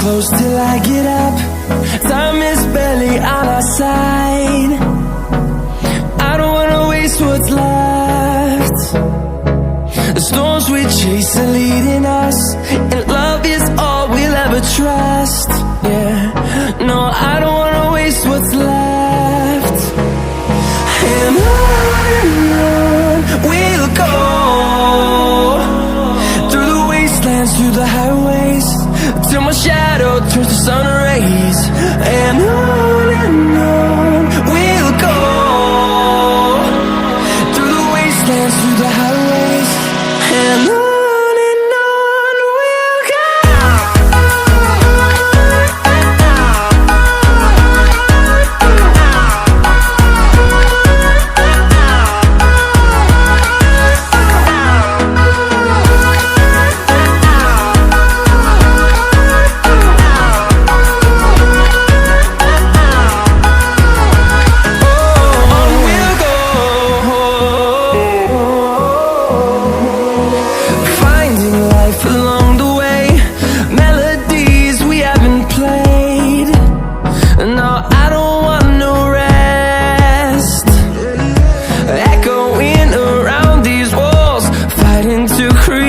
close till I get up. Time is barely on our side. I don't wanna waste what's left. The storms we chase are leading us, and love is all we'll ever trust. Yeah, no, I don't wanna waste what's left. And on we'll go, through the wastelands, through the highways, till my shadow turns to sun rays. And on we'll go, through the wastelands, through the highways, and on we'll go. To create